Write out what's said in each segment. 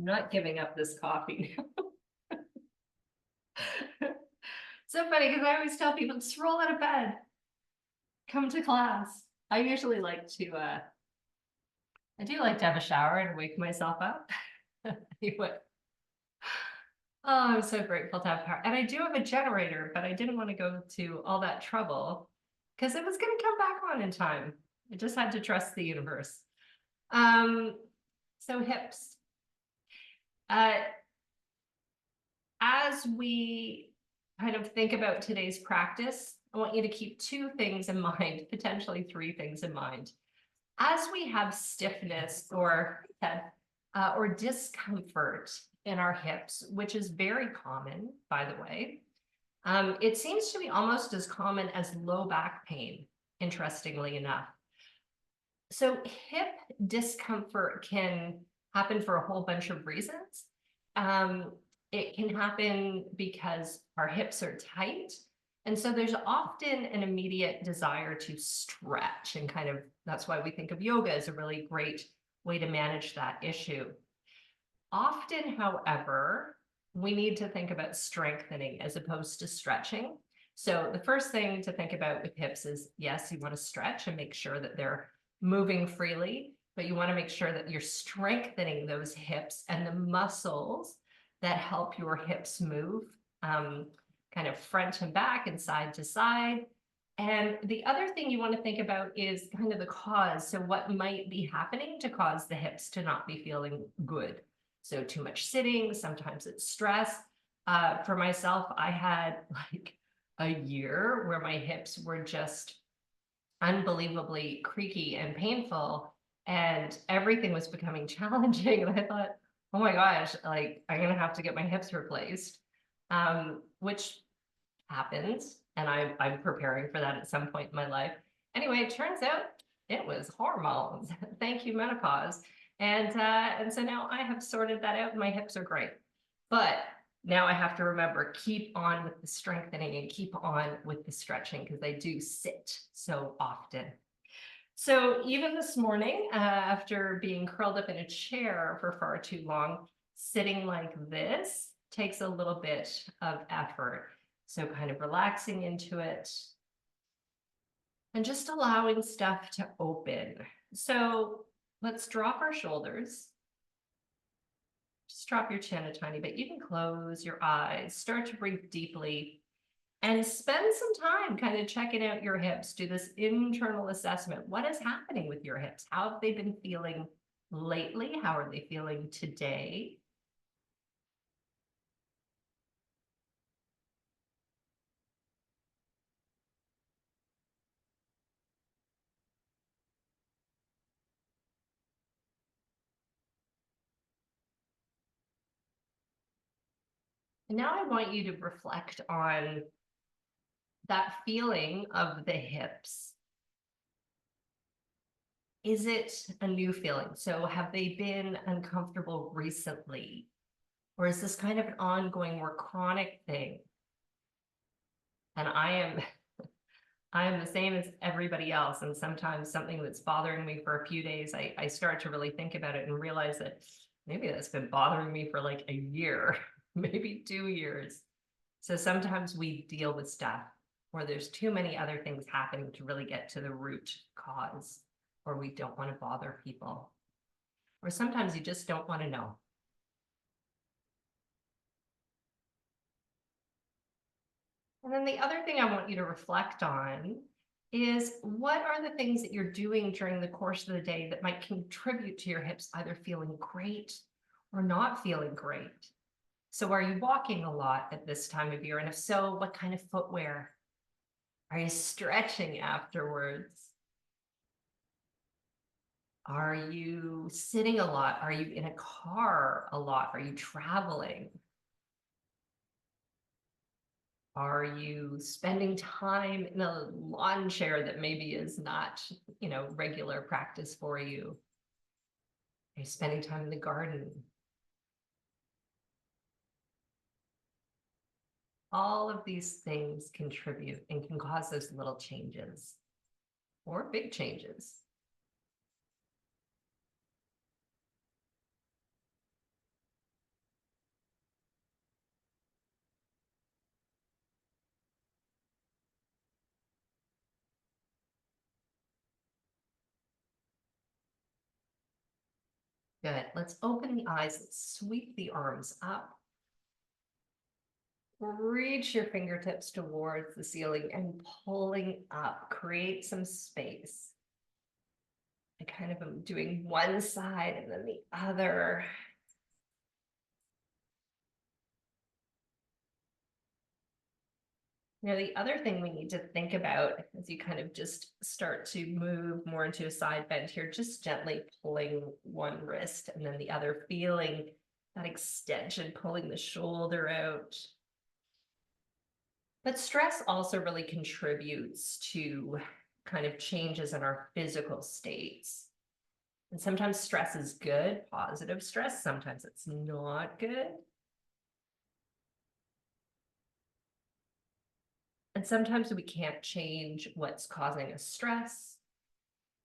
I'm not giving up this coffee now. So funny because I always tell people just roll out of bed, come to class. I usually like to I do like to have a shower and wake myself up. Anyway. Oh, I'm so grateful to have power. And I do have a generator, but I didn't want to go to all that trouble because it was going to come back on in time. I just had to trust the universe. So hips. As we kind of think about today's practice, I want you to keep two things in mind, potentially three things in mind. As we have stiffness or discomfort in our hips, which is very common, by the way, it seems to be almost as common as low back pain, interestingly enough. So hip discomfort can happen for a whole bunch of reasons. It can happen because our hips are tight. And so there's often an immediate desire to stretch, and kind of that's why we think of yoga as a really great way to manage that issue. Often, however, we need to think about strengthening as opposed to stretching. So the first thing to think about with hips is, yes, you want to stretch and make sure that they're moving freely, but you want to make sure that you're strengthening those hips and the muscles that help your hips move, kind of front and back and side to side. And the other thing you want to think about is kind of the cause. So what might be happening to cause the hips to not be feeling good? So too much sitting, sometimes it's stress. For myself, I had like a year where my hips were just unbelievably creaky and painful, and everything was becoming challenging. And I thought, oh my gosh, like I'm gonna have to get my hips replaced, which happens, and I'm preparing for that at some point in my life. Anyway, it turns out it was hormones. Thank you, menopause. And so now I have sorted that out and my hips are great. But now I have to remember, keep on with the strengthening and keep on with the stretching because they do sit so often. So even this morning, after being curled up in a chair for far too long, sitting like this takes a little bit of effort. So kind of relaxing into it and just allowing stuff to open. So let's drop our shoulders. Just drop your chin a tiny bit. You can close your eyes, start to breathe deeply, and spend some time kind of checking out your hips. Do this internal assessment. What is happening with your hips? How have they been feeling lately? How are they feeling today? And now I want you to reflect on that feeling of the hips. Is it a new feeling? So have they been uncomfortable recently? Or is this kind of an ongoing, more chronic thing? And I am the same as everybody else. And sometimes something that's bothering me for a few days, I start to really think about it and realize that maybe that's been bothering me for like a year, maybe 2 years. So sometimes we deal with stuff where there's too many other things happening to really get to the root cause, or we don't want to bother people, or sometimes you just don't want to know. And then the other thing I want you to reflect on is, what are the things that you're doing during the course of the day that might contribute to your hips either feeling great or not feeling great? So are you walking a lot at this time of year? And if so, what kind of footwear? Are you stretching afterwards? Are you sitting a lot? Are you in a car a lot? Are you traveling? Are you spending time in a lawn chair that maybe is not, regular practice for you? Are you spending time in the garden? All of these things contribute and can cause those little changes or big changes. Good. Let's open the eyes. Let's sweep the arms up. Reach your fingertips towards the ceiling and pulling up. Create some space. I kind of am doing one side and then the other. Now, the other thing we need to think about as you kind of just start to move more into a side bend here, just gently pulling one wrist and then the other, feeling that extension, pulling the shoulder out. But stress also really contributes to kind of changes in our physical states. And sometimes stress is good, positive stress, sometimes it's not good. And sometimes we can't change what's causing us stress,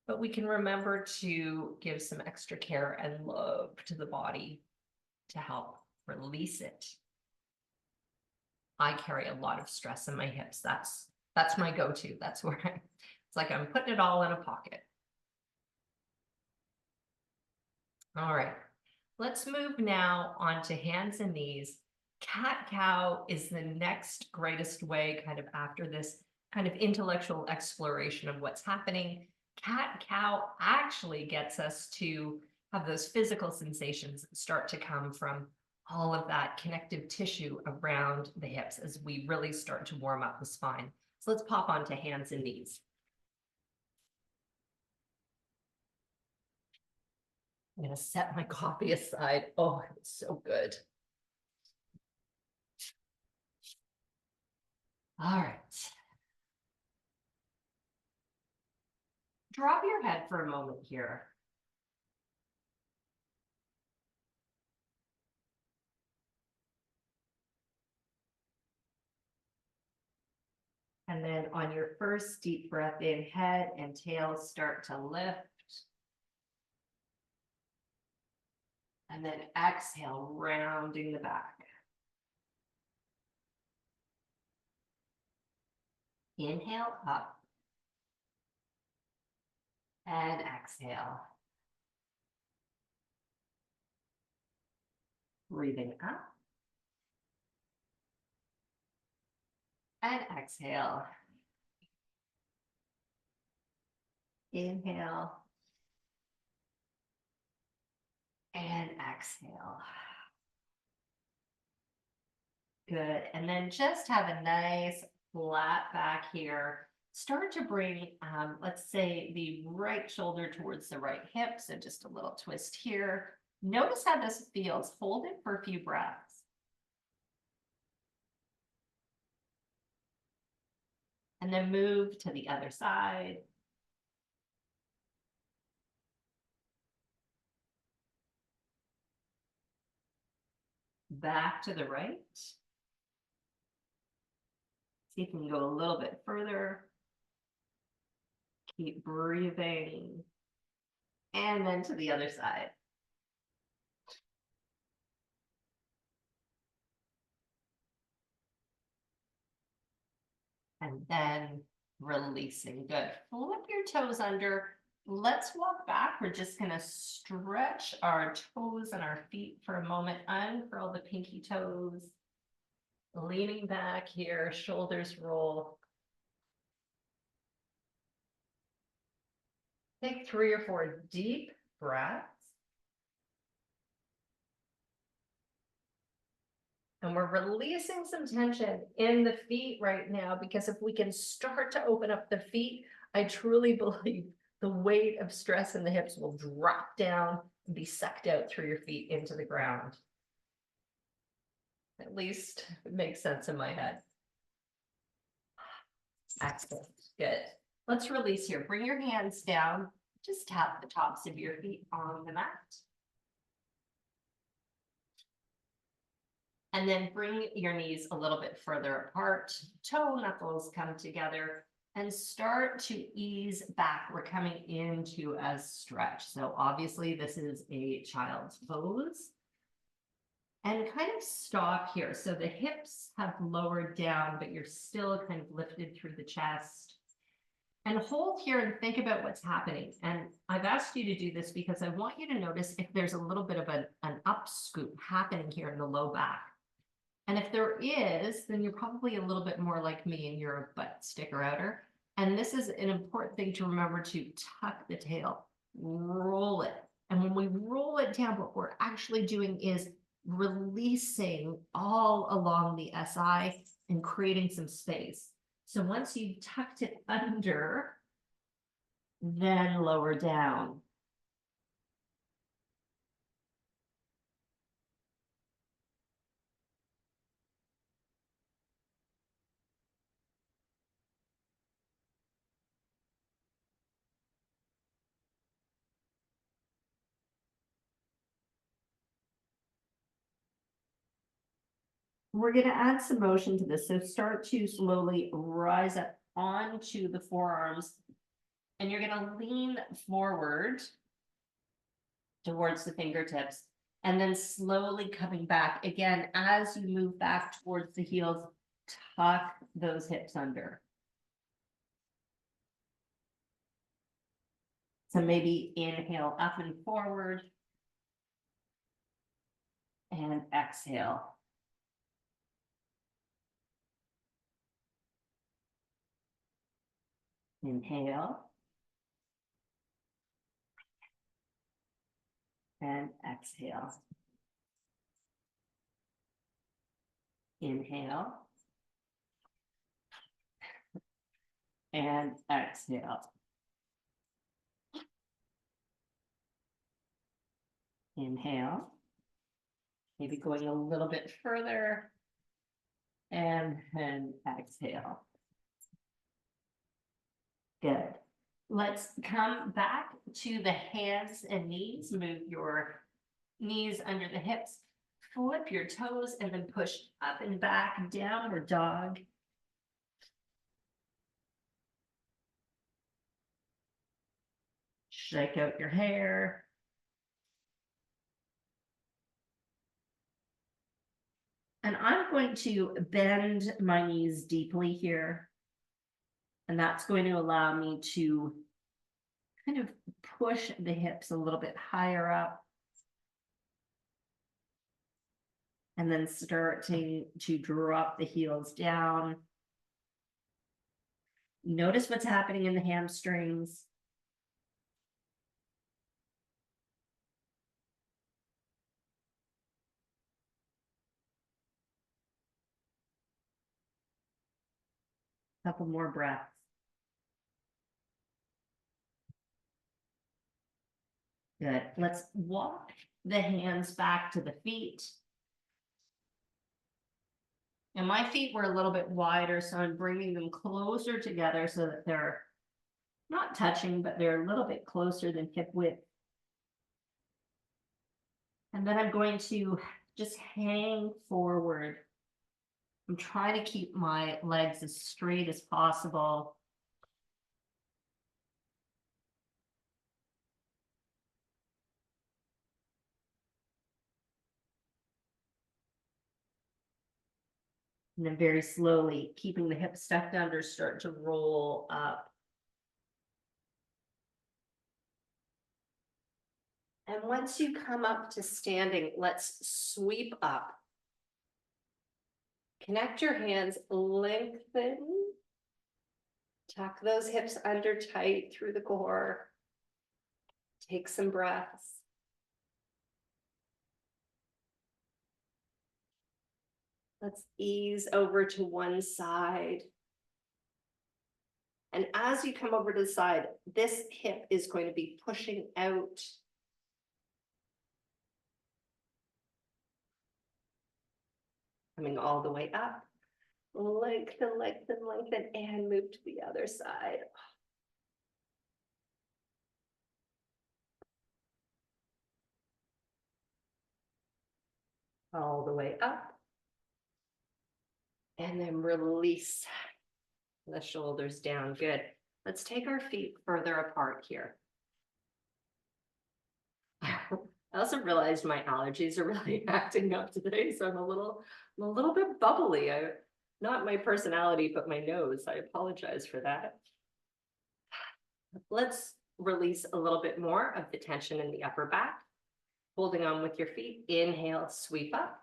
but we can remember to give some extra care and love to the body to help release it. I carry a lot of stress in my hips. That's my go-to. That's where it's like I'm putting it all in a pocket. All right, let's move now on to hands and knees. Cat-cow is the next greatest way, kind of after this kind of intellectual exploration of what's happening. Cat-cow actually gets us to have those physical sensations that start to come from all of that connective tissue around the hips as we really start to warm up the spine. So let's pop onto hands and knees. I'm going to set my coffee aside. Oh, it's so good. All right. Drop your head for a moment here. And then on your first deep breath in, head and tail start to lift. And then exhale, rounding the back. Inhale up. And exhale. Breathing up. And exhale. Inhale. And exhale. Good. And then just have a nice flat back here. Start to bring, let's say, the right shoulder towards the right hip. So just a little twist here. Notice how this feels. Hold it for a few breaths. And then move to the other side. Back to the right. See if you can go a little bit further. Keep breathing. And then to the other side. And then releasing. Good. Flip your toes under. Let's walk back. We're just going to stretch our toes and our feet for a moment. Uncurl the pinky toes. Leaning back here, shoulders roll. Take 3 or 4 deep breaths. And we're releasing some tension in the feet right now, because if we can start to open up the feet, I truly believe the weight of stress in the hips will drop down and be sucked out through your feet into the ground. At least it makes sense in my head. Excellent. Good. Let's release here. Bring your hands down. Just tap the tops of your feet on the mat. And then bring your knees a little bit further apart. Toe knuckles come together and start to ease back. We're coming into a stretch. So obviously this is a child's pose. And kind of stop here. So the hips have lowered down, but you're still kind of lifted through the chest. And hold here and think about what's happening. And I've asked you to do this because I want you to notice if there's a little bit of an up scoop happening here in the low back. And if there is, then you're probably a little bit more like me and you're a butt sticker outer. And this is an important thing to remember, to tuck the tail, roll it. And when we roll it down, what we're actually doing is releasing all along the SI and creating some space. So once you've tucked it under, then lower down. We're going to add some motion to this. So start to slowly rise up onto the forearms, and you're going to lean forward towards the fingertips, and then slowly coming back. Again, as you move back towards the heels, tuck those hips under. So maybe inhale up and forward, and exhale. Inhale. And exhale. Inhale. And exhale. Inhale. Maybe going a little bit further. And then exhale. Good. Let's come back to the hands and knees. Move your knees under the hips. Flip your toes and then push up and back, downward dog. Shake out your hair. And I'm going to bend my knees deeply here. And that's going to allow me to kind of push the hips a little bit higher up. And then starting to drop the heels down. Notice what's happening in the hamstrings. Couple more breaths. Good. Let's walk the hands back to the feet. And my feet were a little bit wider, so I'm bringing them closer together so that they're not touching, but they're a little bit closer than hip width. And then I'm going to just hang forward. I'm trying to keep my legs as straight as possible. And then very slowly, keeping the hips stuck under, start to roll up. And once you come up to standing, let's sweep up. Connect your hands, lengthen. Tuck those hips under tight through the core. Take some breaths. Let's ease over to one side. And as you come over to the side, this hip is going to be pushing out. Coming all the way up. Lengthen, lengthen, lengthen, and move to the other side. All the way up. And then release the shoulders down. Good. Let's take our feet further apart here. I also realized my allergies are really acting up today, so I'm a little bit bubbly. Not my personality, but my nose. I apologize for that. let's release a little bit more of the tension in the upper back. Holding on with your feet, inhale, sweep up.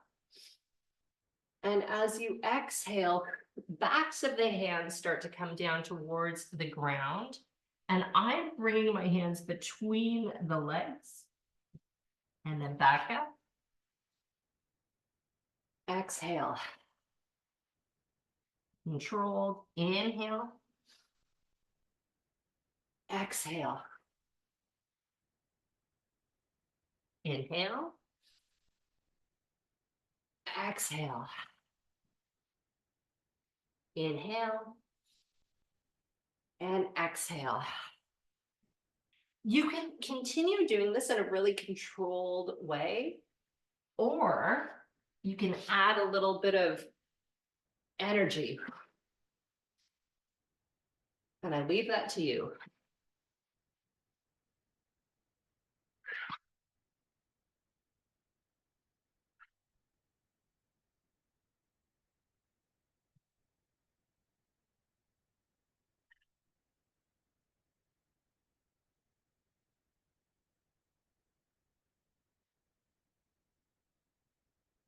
And as you exhale, backs of the hands start to come down towards the ground. And I'm bringing my hands between the legs and then back up. Exhale. Controlled, inhale. Exhale. Inhale. Exhale. Inhale. And exhale. You can continue doing this in a really controlled way, or you can add a little bit of energy. And I leave that to you.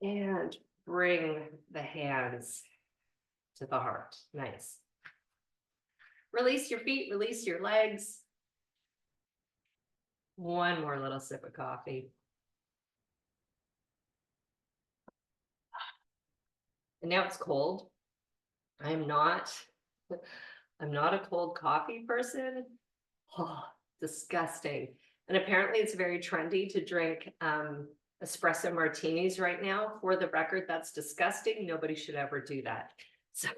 And bring the hands to the heart. Nice. Release your feet, release your legs. One more little sip of coffee. And now it's cold. I'm not a cold coffee person. Oh, disgusting. And apparently it's very trendy to drink espresso martinis right now. For the record, that's disgusting. Nobody should ever do that. So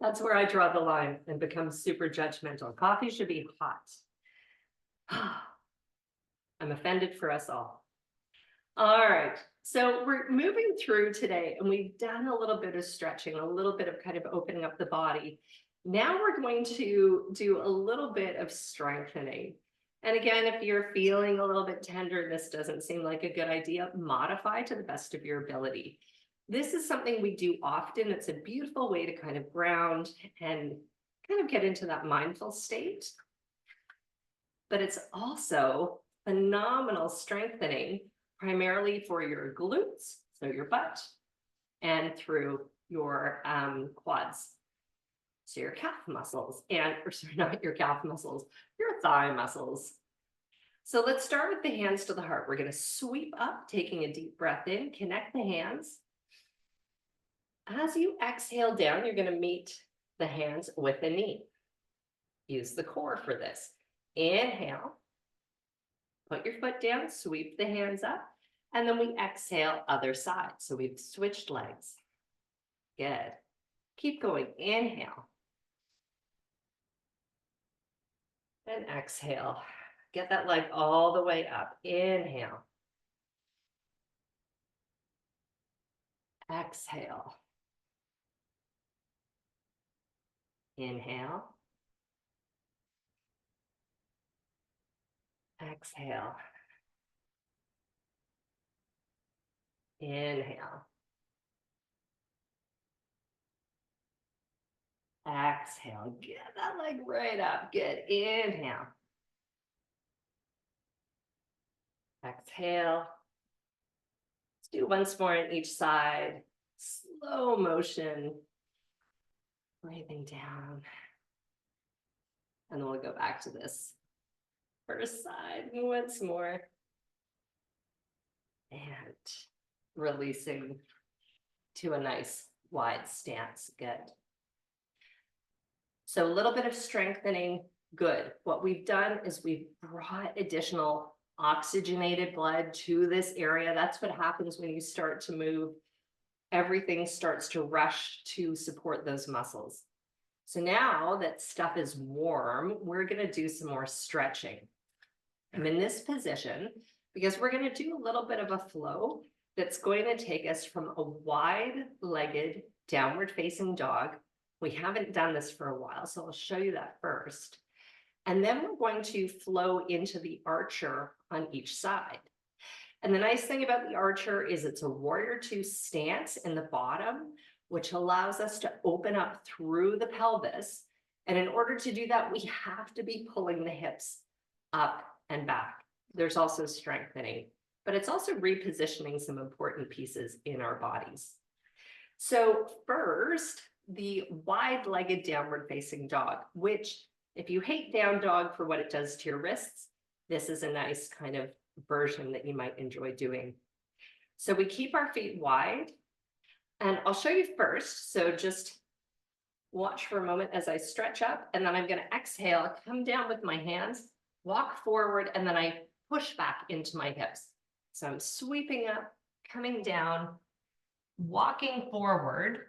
that's where I draw the line and become super judgmental. Coffee should be hot. I'm offended for us all. All right, so we're moving through today and we've done a little bit of stretching, a little bit of kind of opening up the body. Now we're going to do a little bit of strengthening. And again, if you're feeling a little bit tender, this doesn't seem like a good idea, modify to the best of your ability. This is something we do often. It's a beautiful way to kind of ground and kind of get into that mindful state. But it's also phenomenal strengthening, primarily for your glutes, so your butt, and through your quads. So your calf muscles, or sorry, not your calf muscles, your thigh muscles. So let's start with the hands to the heart. We're going to sweep up, taking a deep breath in, connect the hands. As you exhale down, you're going to meet the hands with the knee. Use the core for this. Inhale. Put your foot down, sweep the hands up, and then we exhale other side. So we've switched legs. Good. Keep going. Inhale. And exhale. Get that leg all the way up. Inhale. Exhale. Inhale. Exhale. Inhale. Exhale. Get that leg right up. Good. Inhale. Exhale. Let's do once more on each side. Slow motion. Breathing down. And then we'll go back to this first side once more. And releasing to a nice wide stance. Good. So a little bit of strengthening. Good. What we've done is we've brought additional oxygenated blood to this area. That's what happens when you start to move. Everything starts to rush to support those muscles. So now that stuff is warm, we're going to do some more stretching. I'm in this position because we're going to do a little bit of a flow that's going to take us from a wide-legged downward facing dog. We haven't done this for a while, so I'll show you that first. And then we're going to flow into the archer on each side. And the nice thing about the archer is it's a warrior two stance in the bottom, which allows us to open up through the pelvis And in order to do that, we have to be pulling the hips up and back. There's also strengthening, but it's also repositioning some important pieces in our bodies. So first, the wide-legged downward facing dog, which if you hate down dog for what it does to your wrists, this is a nice kind of version that you might enjoy doing. So we keep our feet wide, and I'll show you first. So just watch for a moment as I stretch up, and then I'm going to exhale, come down with my hands, walk forward, and then I push back into my hips. So I'm sweeping up, coming down, walking forward,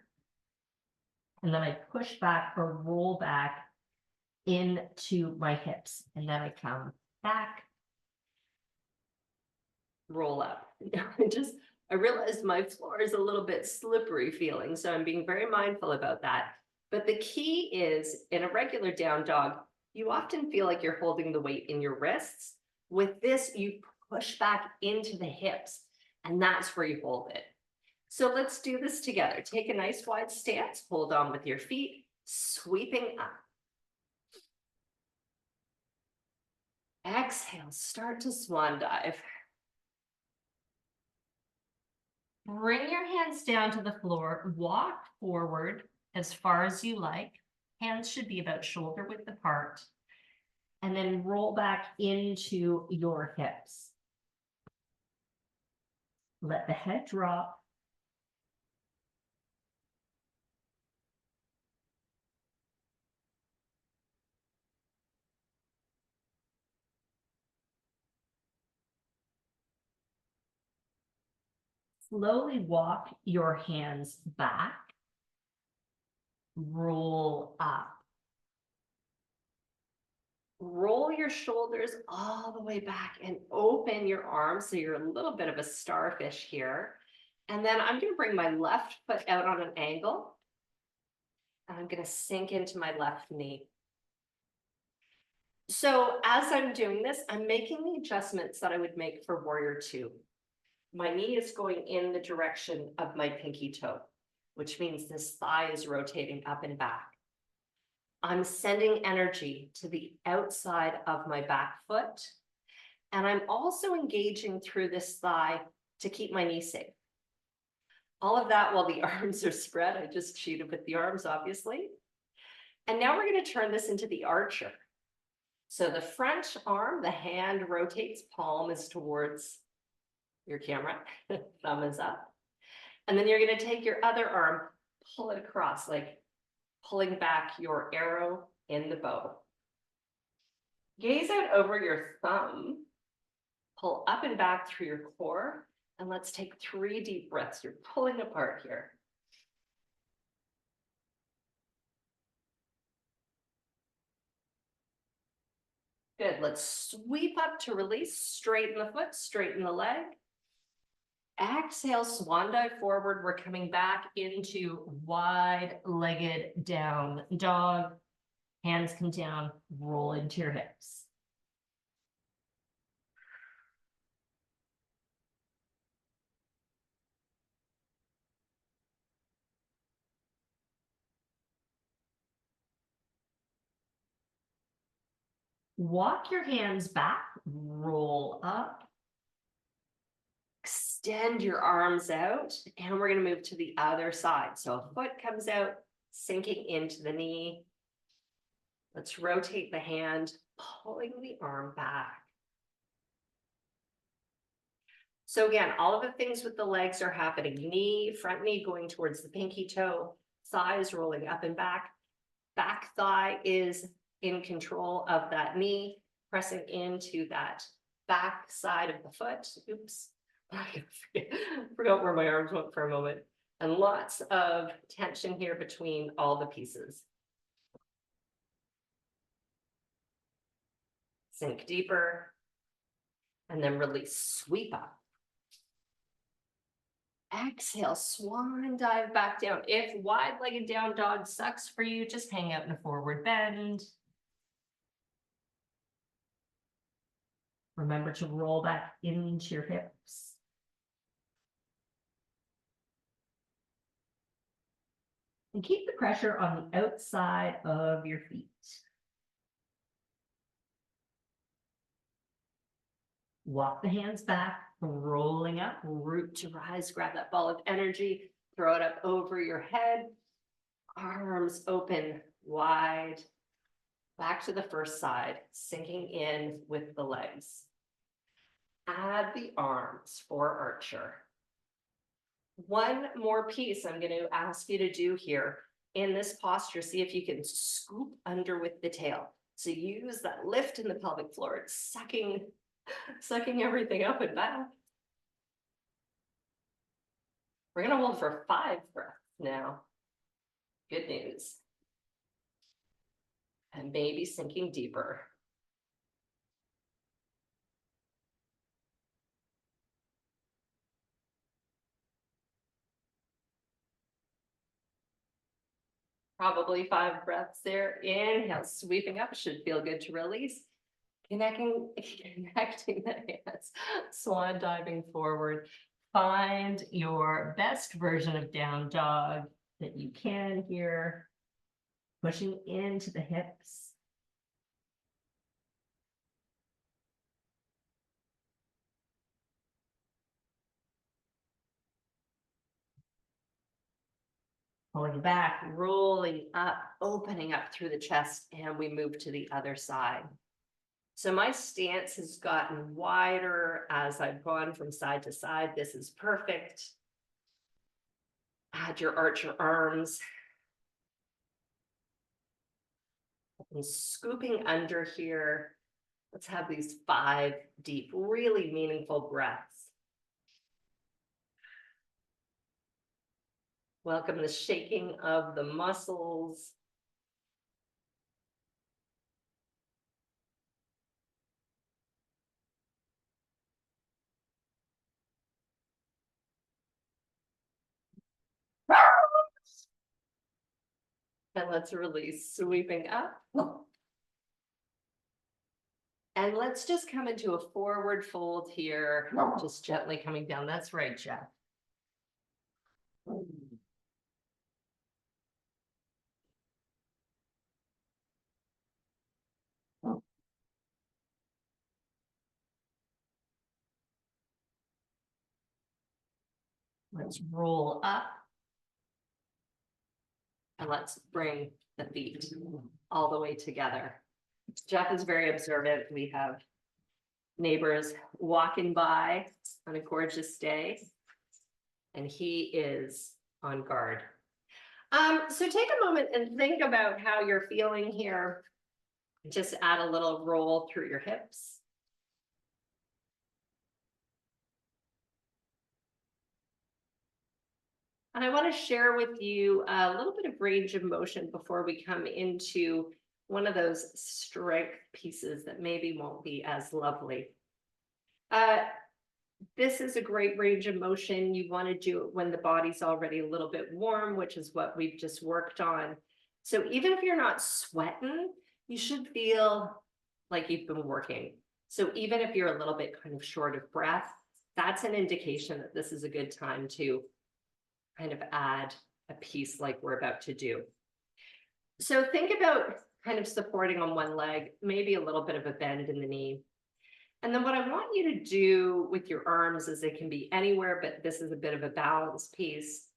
and then I push back or roll back into my hips, and then I come back, roll up. I realize my floor is a little bit slippery feeling, so I'm being very mindful about that. But the key is, in a regular down dog, you often feel like you're holding the weight in your wrists. With this, you push back into the hips, and that's where you hold it. So let's do this together. Take a nice wide stance, hold on with your feet, sweeping up. Exhale, start to swan dive. Bring your hands down to the floor, walk forward as far as you like. Hands should be about shoulder width apart. And then roll back into your hips. Let the head drop. Slowly walk your hands back. Roll up. Roll your shoulders all the way back and open your arms so you're a little bit of a starfish here. And then I'm going to bring my left foot out on an angle. And I'm going to sink into my left knee. So as I'm doing this, I'm making the adjustments that I would make for Warrior Two. My knee is going in the direction of my pinky toe, which means this thigh is rotating up and back. I'm sending energy to the outside of my back foot. And I'm also engaging through this thigh to keep my knee safe. All of that while the arms are spread. I just cheated with the arms, obviously. And now we're going to turn this into the archer. So the front arm, the hand rotates, palm is towards your camera, thumb is up. And then you're going to take your other arm, pull it across, like pulling back your arrow in the bow. Gaze out over your thumb, pull up and back through your core, and let's take 3 deep breaths. You're pulling apart here. Good, let's sweep up to release, straighten the foot, straighten the leg. Exhale, swan dive forward. We're coming back into wide-legged down dog. Hands come down, roll into your hips. Walk your hands back, roll up. Extend your arms out, and we're going to move to the other side. So a foot comes out, sinking into the knee. Let's rotate the hand, pulling the arm back. So again, all of the things with the legs are happening. Knee, front knee going towards the pinky toe, thighs rolling up and back. Back thigh is in control of that knee, pressing into that back side of the foot. Oops. I forgot where my arms went for a moment. And lots of tension here between all the pieces. Sink deeper. And then release, sweep up. Exhale, swan dive back down. If wide-legged down dog sucks for you, just hang out in a forward bend. Remember to roll back into your hips. And keep the pressure on the outside of your feet. Walk the hands back, rolling up, root to rise, grab that ball of energy, throw it up over your head, arms open wide, back to the first side, sinking in with the legs. Add the arms for archer. One more piece I'm going to ask you to do here in this posture. See if you can scoop under with the tail. So use that lift in the pelvic floor. It's sucking everything up and back. We're going to hold for 5 breaths now. Good news. And maybe sinking deeper. Probably 5 breaths there. Inhale, sweeping up, should feel good to release. Connecting the hands, swan diving forward. Find your best version of down dog that you can here. Pushing into the hips. Pulling back, rolling up, opening up through the chest, and we move to the other side. So my stance has gotten wider as I've gone from side to side. This is perfect. Add your archer arms. And scooping under here. Let's have these 5 deep, really meaningful breaths. Welcome the shaking of the muscles. And let's release, sweeping up. And let's just come into a forward fold here, just gently coming down. That's right, Jeff. Let's roll up. And let's bring the feet all the way together. Jeff is very observant. We have neighbors walking by on a gorgeous day, and he is on guard. So take a moment and think about how you're feeling here. Just add a little roll through your hips. And I want to share with you a little bit of range of motion before we come into one of those strength pieces that maybe won't be as lovely. This is a great range of motion. You want to do it when the body's already a little bit warm, which is what we've just worked on. So even if you're not sweating, you should feel like you've been working. So even if you're a little bit kind of short of breath, that's an indication that this is a good time to kind of add a piece like we're about to do. So think about kind of supporting on one leg, maybe a little bit of a bend in the knee. And then what I want you to do with your arms is it can be anywhere, but this is a bit of a balance piece.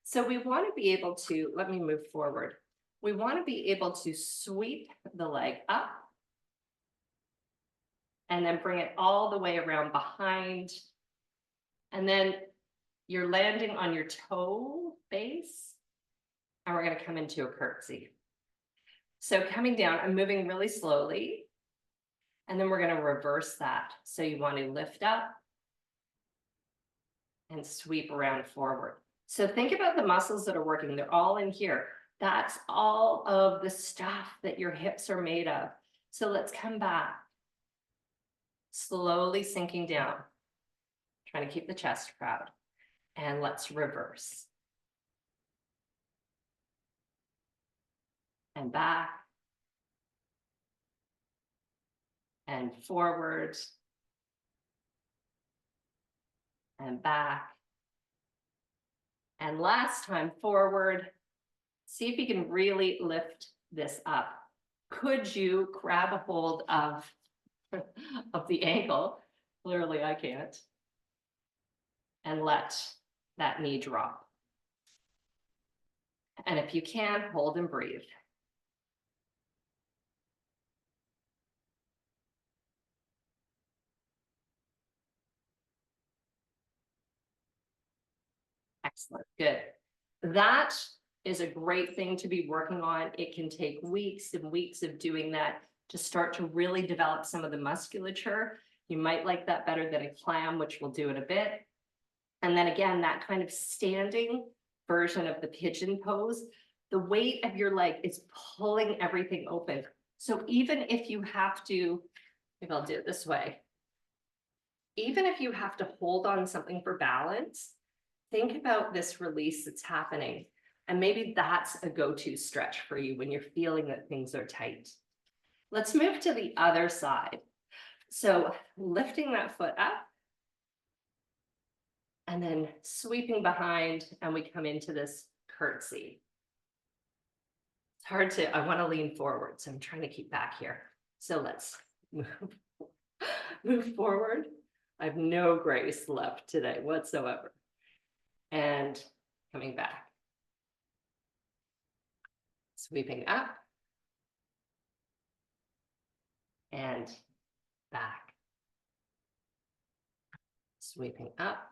So we want to be able to, let me move forward. We want to be able to sweep the leg up and then bring it all the way around behind. And then you're landing on your toe base, and we're going to come into a curtsy. So coming down, I'm moving really slowly, and then we're going to reverse that. So you want to lift up and sweep around forward. So think about the muscles that are working. They're all in here. That's all of the stuff that your hips are made of. So let's come back, slowly sinking down, trying to keep the chest proud. And let's reverse. And back. And forward. And back. And last time, forward See if you can really lift this up. Could you grab a hold of, of the ankle? Clearly I can't. And let that knee drop. And if you can, hold and breathe. Excellent, good. That is a great thing to be working on. It can take weeks and weeks of doing that to start to really develop some of the musculature. You might like that better than a clam, which we'll do in a bit. And then again, that kind of standing version of the pigeon pose, the weight of your leg is pulling everything open. So even if you have to, maybe I'll do it this way. Even if you have to hold on something for balance, think about this release that's happening. And maybe that's a go-to stretch for you when you're feeling that things are tight. Let's move to the other side. So lifting that foot up and then sweeping behind, and we come into this curtsy. It's hard to, I want to lean forward, so I'm trying to keep back here. So let's move forward. I have no grace left today whatsoever. And coming back. Sweeping up. And back. Sweeping up.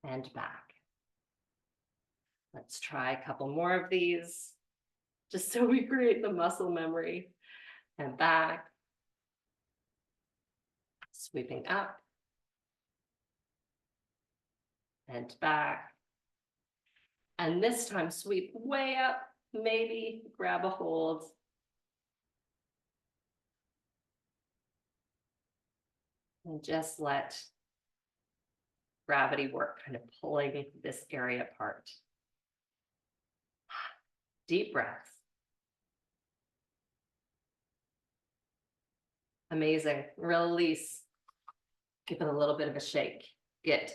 And back. Let's try a couple more of these, just so we create the muscle memory. And back. Sweeping up. And back. And this time sweep way up, maybe grab a hold. And just let gravity work, kind of pulling this area apart. Deep breaths. Amazing. Release. Give it a little bit of a shake. Good.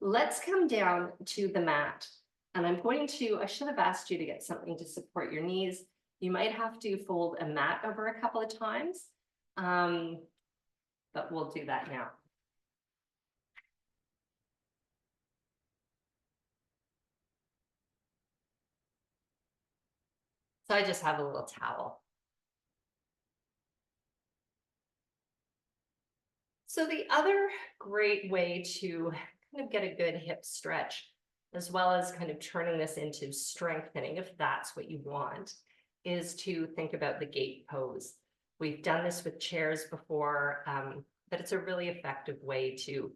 Let's come down to the mat. And I'm going to, I should have asked you to get something to support your knees. You might have to fold a mat over a couple of times, but we'll do that now. So I just have a little towel. So the other great way to kind of get a good hip stretch, as well as kind of turning this into strengthening, if that's what you want, is to think about the gate pose. We've done this with chairs before, but it's a really effective way to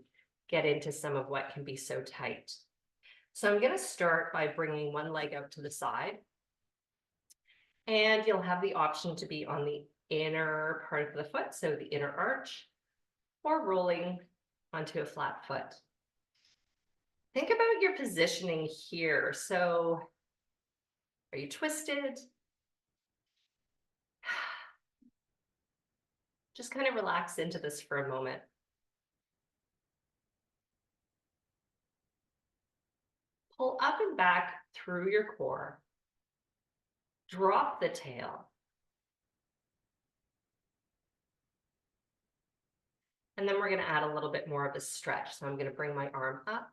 get into some of what can be so tight. So I'm going to start by bringing one leg out to the side. And you'll have the option to be on the inner part of the foot, so the inner arch, or rolling onto a flat foot. Think about your positioning here. So are you twisted? Just kind of relax into this for a moment. Pull up and back through your core. Drop the tail. And then we're going to add a little bit more of a stretch. So I'm going to bring my arm up,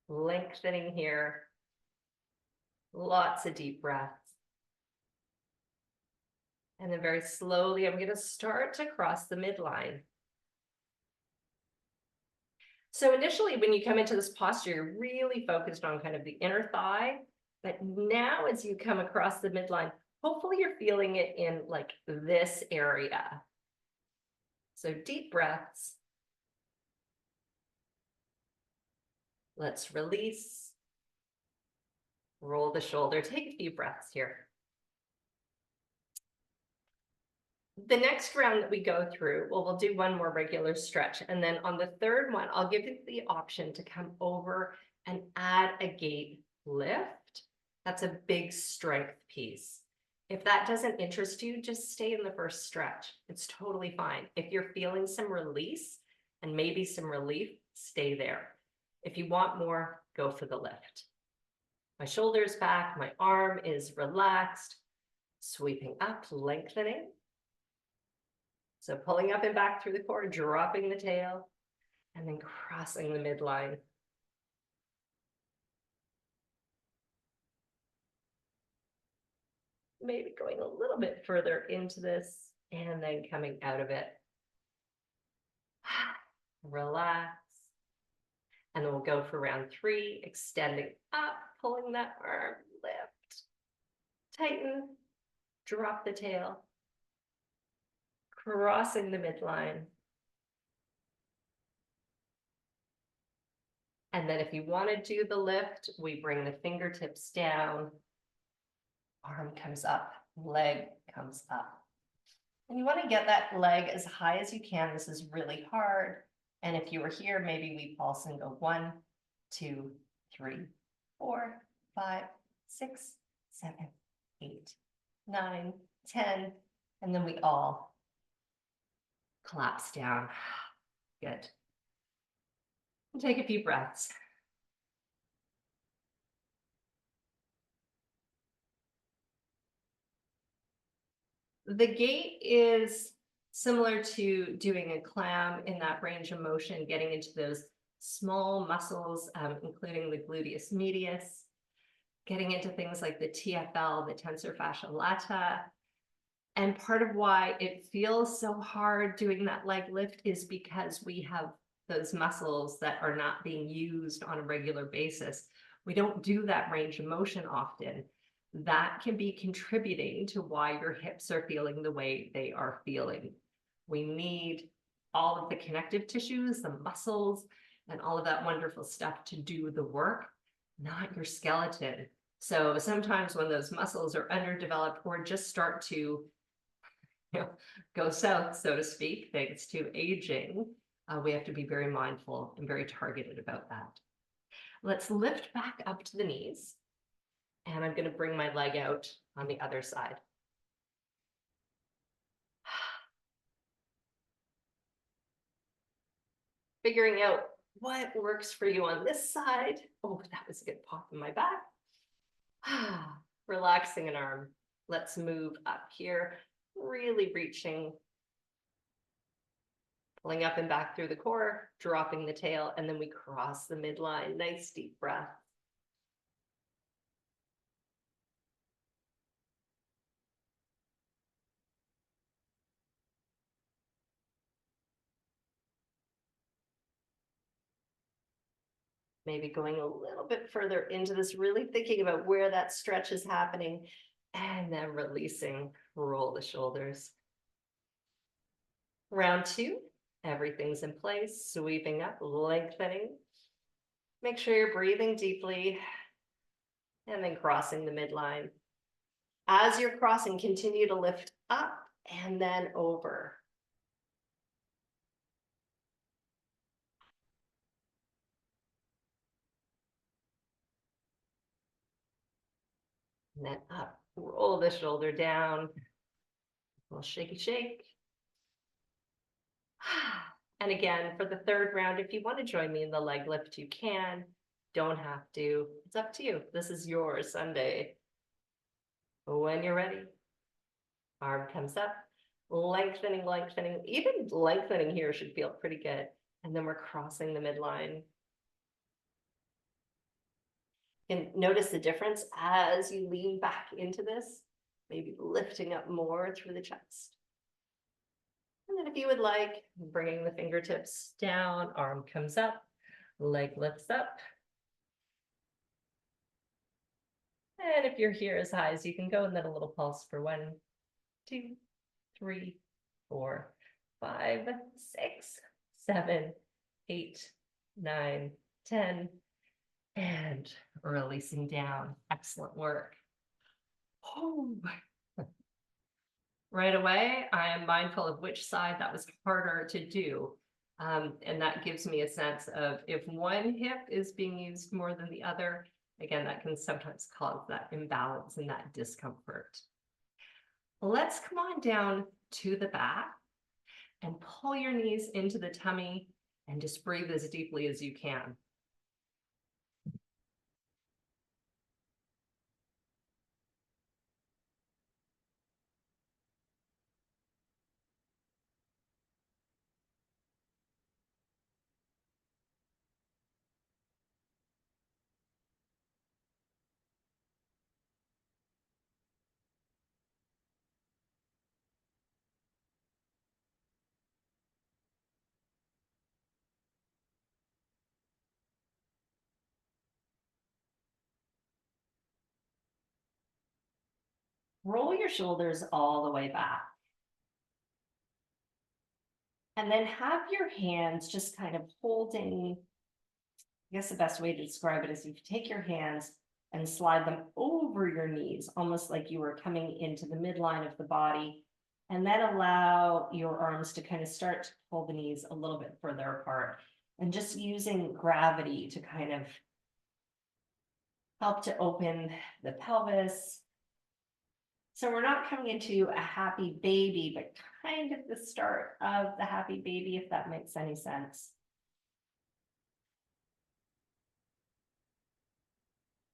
lengthening here. Lots of deep breaths. And then very slowly, I'm going to start to cross the midline. So initially, when you come into this posture, you're really focused on kind of the inner thigh. But now as you come across the midline, hopefully you're feeling it in like this area. So deep breaths. Let's release. Roll the shoulder. Take a few breaths here. The next round that we go through, well, we'll do one more regular stretch. And then on the third one, I'll give you the option to come over and add a gate lift. That's a big strength piece. If that doesn't interest you, just stay in the first stretch. It's totally fine. If you're feeling some release and maybe some relief, stay there. If you want more, go for the lift. My shoulder's back, my arm is relaxed, sweeping up, lengthening. So pulling up and back through the core, dropping the tail, and then crossing the midline. Maybe going a little bit further into this and then coming out of it. Relax. And then we'll go for round 3, extending up, pulling that arm, lift, tighten, drop the tail, crossing the midline. And then if you want to do the lift, we bring the fingertips down, arm comes up, leg comes up. And you want to get that leg as high as you can. This is really hard. And if you were here, maybe we pulse and go 1, 2, 3, 4, 5, 6, 7, 8, 9, 10. And then we all collapse down. Good. And take a few breaths. The gait is similar to doing a clam in that range of motion, getting into those small muscles, including the gluteus medius, getting into things like the TFL, the tensor fascia lata. And part of why it feels so hard doing that leg lift is because we have those muscles that are not being used on a regular basis. We don't do that range of motion often. That can be contributing to why your hips are feeling the way they are feeling. We need all of the connective tissues, the muscles, and all of that wonderful stuff to do the work, not your skeleton. So sometimes when those muscles are underdeveloped or just start to go south, so to speak, thanks to aging, we have to be very mindful and very targeted about that. Let's lift back up to the knees. And I'm going to bring my leg out on the other side. Figuring out what works for you on this side. Oh, that was a good pop in my back. Relaxing an arm. Let's move up here, really reaching, pulling up and back through the core, dropping the tail, and then we cross the midline. Nice deep breath. Maybe going a little bit further into this, really thinking about where that stretch is happening, and then releasing, roll the shoulders. Round 2, everything's in place, sweeping up, lengthening. Make sure you're breathing deeply, and then crossing the midline. As you're crossing, continue to lift up and then over. And then up, roll the shoulder down, a little shaky shake. And again, for the 3rd round, if you want to join me in the leg lift, you can. Don't have to. It's up to you. This is your Sunday. When you're ready, arm comes up, lengthening, lengthening. Even lengthening here should feel pretty good. And then we're crossing the midline. And notice the difference as you lean back into this, maybe lifting up more through the chest. And then if you would like, bringing the fingertips down, arm comes up, leg lifts up. And if you're here as high as you can go, and then a little pulse for 1, 2, 3, 4, 5, 6, 7, 8, 9, 10. And releasing down. Excellent work. Oh. Right away, I am mindful of which side that was harder to do. And that gives me a sense of if one hip is being used more than the other, again, that can sometimes cause that imbalance and that discomfort. Let's come on down to the back and pull your knees into the tummy and just breathe as deeply as you can. Roll your shoulders all the way back. And then have your hands just kind of holding, I guess the best way to describe it is if you take your hands and slide them over your knees, almost like you were coming into the midline of the body, and then allow your arms to kind of start to pull the knees a little bit further apart, and just using gravity to kind of help to open the pelvis. So we're not coming into a happy baby, but kind of the start of the happy baby, if that makes any sense.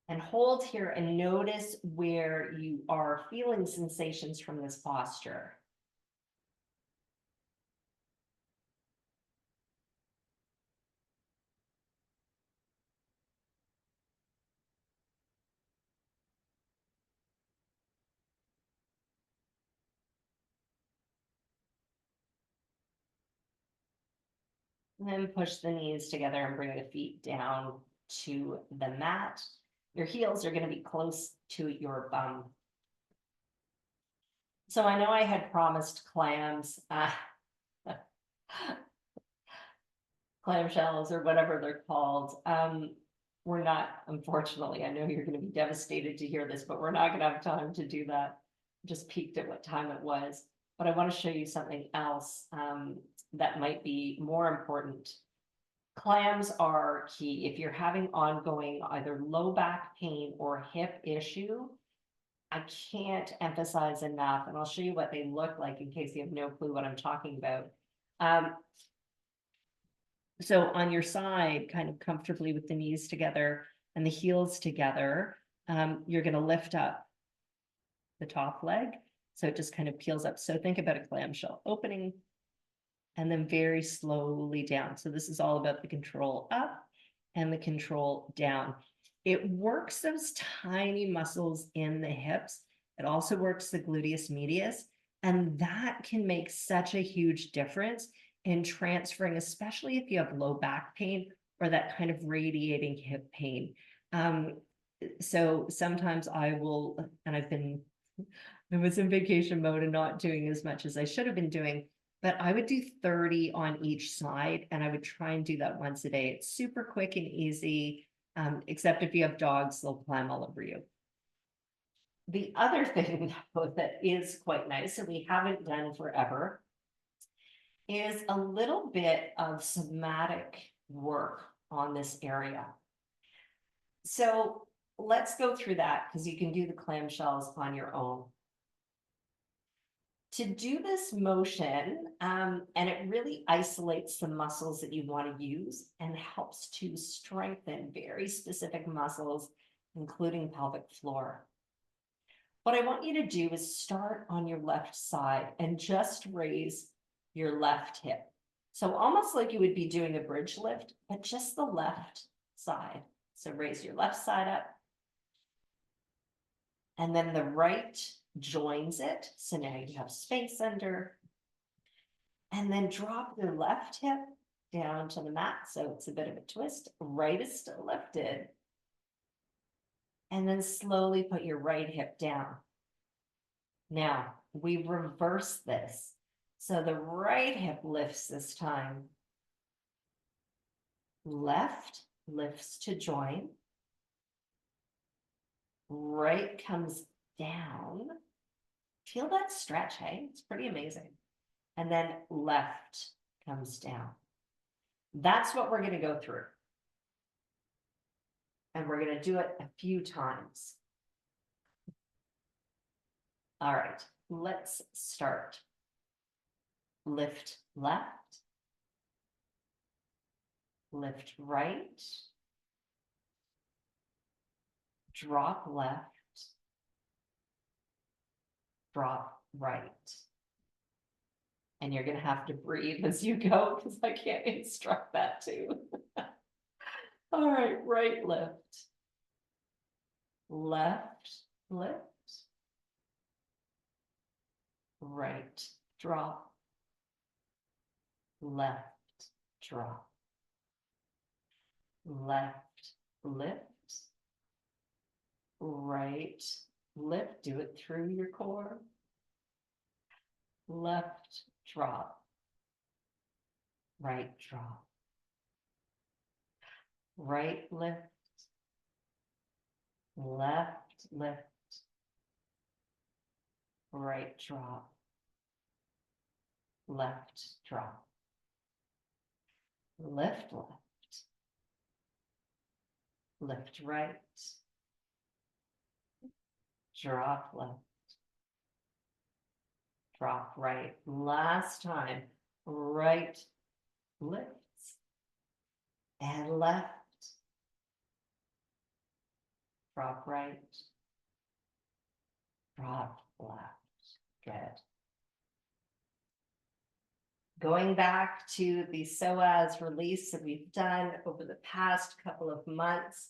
And hold here and notice where you are feeling sensations from this posture. And then push the knees together and bring the feet down to the mat. Your heels are going to be close to your bum. So I know I had promised clams, clamshells or whatever they're called. We're not, unfortunately, I know you're going to be devastated to hear this, but we're not going to have time to do that. Just peeked at what time it was, but I want to show you something else that might be more important. Clams are key. If you're having ongoing either low back pain or hip issue, I can't emphasize enough, and I'll show you what they look like in case you have no clue what I'm talking about. So on your side, kind of comfortably with the knees together and the heels together, you're going to lift up the top leg. So it just kind of peels up. So think about a clamshell opening and then very slowly down. So this is all about the control up and the control down. It works those tiny muscles in the hips. It also works the gluteus medius. And that can make such a huge difference in transferring, especially if you have low back pain or that kind of radiating hip pain. So sometimes I will, and I was in vacation mode and not doing as much as I should have been doing, but I would do 30 on each side, and I would try and do that once a day. It's super quick and easy, except if you have dogs, they'll climb all over you. The other thing that is quite nice, and we haven't done forever, is a little bit of somatic work on this area. So let's go through that because you can do the clamshells on your own. To do this motion, and it really isolates the muscles that you want to use and helps to strengthen very specific muscles, including pelvic floor. What I want you to do is start on your left side and just raise your left hip. So almost like you would be doing a bridge lift, but just the left side. So raise your left side up. And then the right joins it. So now you have space under. And then drop your left hip down to the mat. So it's a bit of a twist. Right is still lifted. And then slowly put your right hip down. Now we reverse this. So the right hip lifts this time. Left lifts to join. Right comes down. Feel that stretch, hey? It's pretty amazing. And then left comes down. That's what we're going to go through. And we're going to do it a few times. All right, let's start. Lift left. Lift right. Drop left. Drop right. And you're going to have to breathe as you go because I can't instruct that too. All right, right lift. Left lift. Right drop. Left drop. Left lift. Right lift, do it through your core. Left drop. Right drop. Right lift. Left lift. Right drop. Left drop. Lift left. Lift right. Drop left. Drop right. Last time. Right lifts. And left. Drop right. Drop left. Good. Going back to the psoas release that we've done over the past couple of months,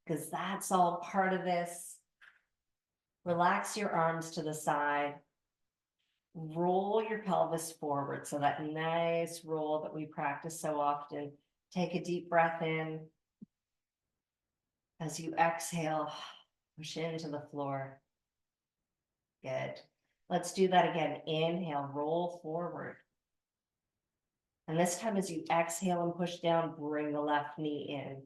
because that's all part of this. Relax your arms to the side. Roll your pelvis forward. So that nice roll that we practice so often. Take a deep breath in. As you exhale, push into the floor. Good. Let's do that again. Inhale, roll forward. And this time as you exhale and push down, bring the left knee in.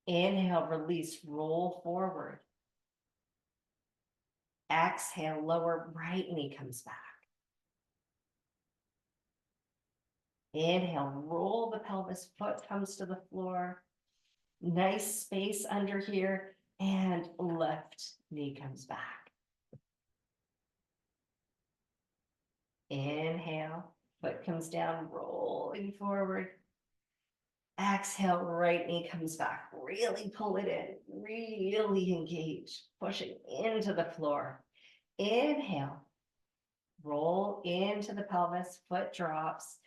Inhale, release, roll forward. Exhale, lower, right knee comes back. Inhale, roll the pelvis, foot comes to the floor. Nice space under here, and left knee comes back. Inhale, foot comes down, rolling forward. Exhale, right knee comes back. Really pull it in, really engage, pushing into the floor. Inhale, roll into the pelvis, foot drops,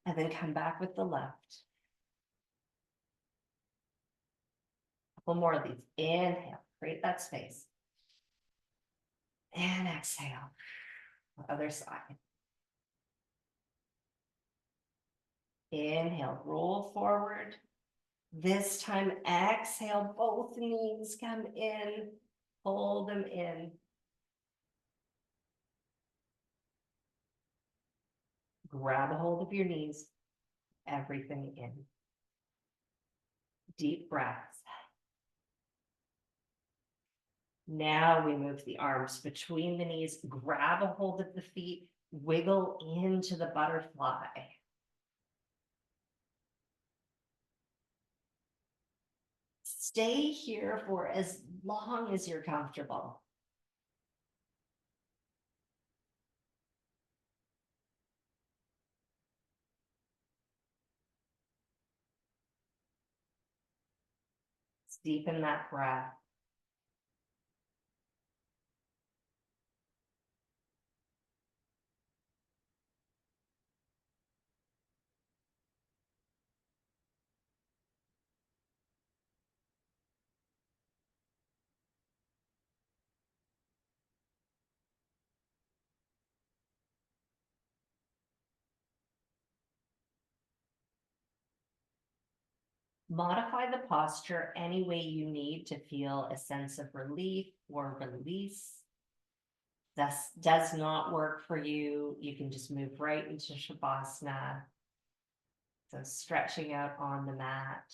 and then come back with the left. Couple more of these. Inhale, create that space. And exhale, other side. Inhale, roll forward. This time, exhale, both knees come in, pull them in. Grab a hold of your knees, everything in. Deep breaths. Now we move the arms between the knees, grab a hold of the feet, wiggle into the butterfly. Stay here for as long as you're comfortable. Deepen that breath. Modify the posture any way you need to feel a sense of relief or release. This does not work for you. You can just move right into Shavasana. So stretching out on the mat.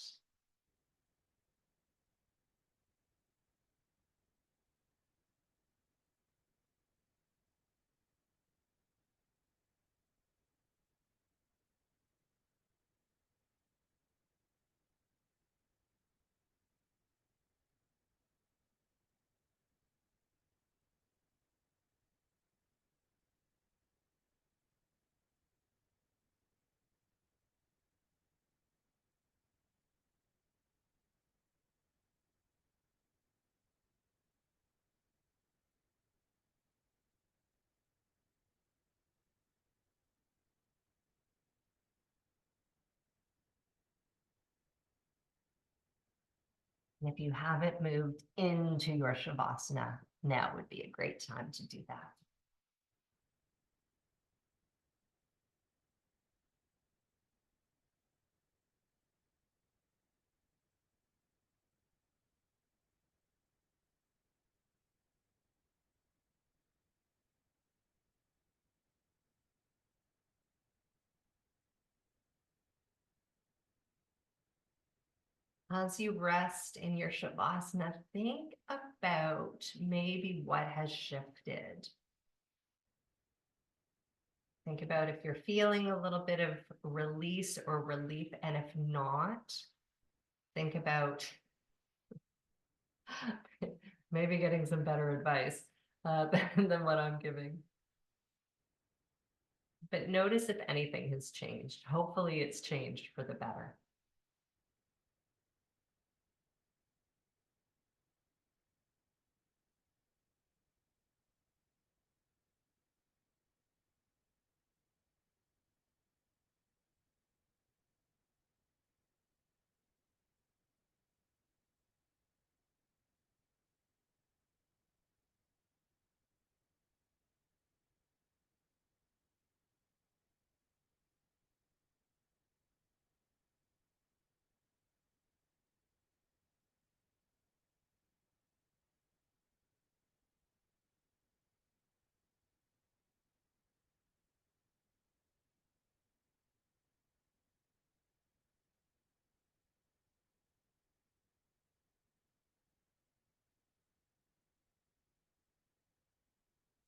And if you haven't moved into your Shavasana, now would be a great time to do that. As you rest in your Shavasana, think about maybe what has shifted. Think about if you're feeling a little bit of release or relief, and if not, think about maybe getting some better advice than what I'm giving. But notice if anything has changed. Hopefully it's changed for the better.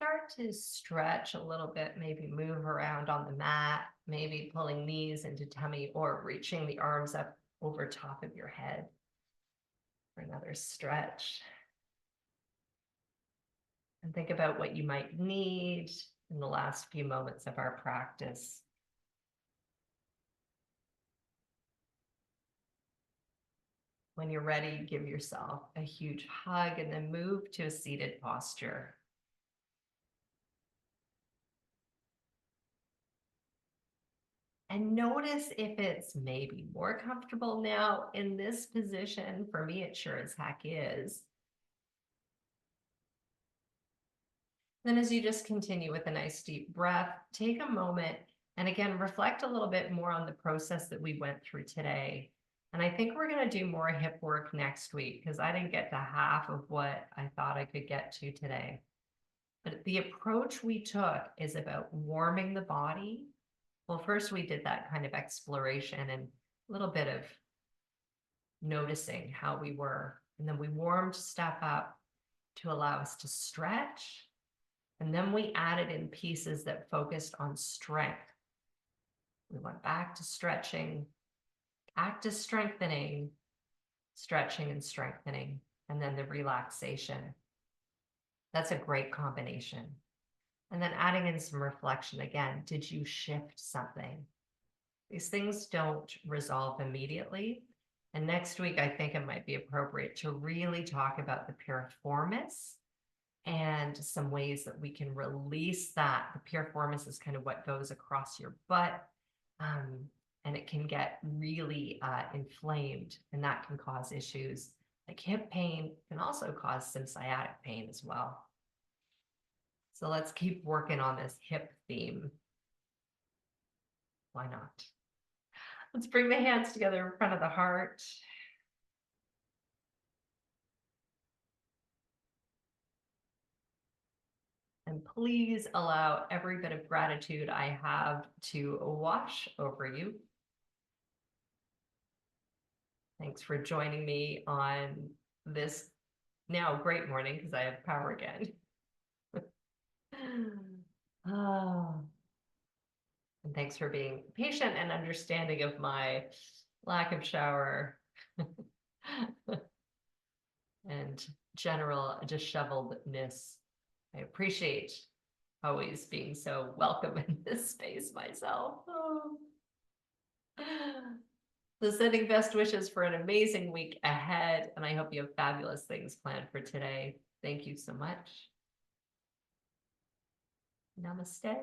Start to stretch a little bit, maybe move around on the mat, maybe pulling knees into tummy or reaching the arms up over top of your head for another stretch. And think about what you might need in the last few moments of our practice. When you're ready, give yourself a huge hug and then move to a seated posture. And notice if it's maybe more comfortable now in this position. For me, it sure as heck is. Then as you just continue with a nice deep breath, take a moment and again, reflect a little bit more on the process that we went through today. And I think we're going to do more hip work next week because I didn't get to half of what I thought I could get to today. But the approach we took is about warming the body. Well, first we did that kind of exploration and a little bit of noticing how we were. And then we warmed stuff up to allow us to stretch. And then we added in pieces that focused on strength. We went back to stretching, back to strengthening, stretching and strengthening, and then the relaxation. That's a great combination. And then adding in some reflection again. Did you shift something? These things don't resolve immediately. And next week, I think it might be appropriate to really talk about the piriformis and some ways that we can release that. The piriformis is kind of what goes across your butt, and it can get really inflamed, and that can cause issues like hip pain, can also cause some sciatic pain as well. So let's keep working on this hip theme. Why not? Let's bring the hands together in front of the heart. And please allow every bit of gratitude I have to wash over you. Thanks for joining me on this now great morning because I have power again. Oh. And thanks for being patient and understanding of my lack of shower and general disheveledness. I appreciate always being so welcome in this space myself. Oh. So sending best wishes for an amazing week ahead, and I hope you have fabulous things planned for today. Thank you so much. Namaste.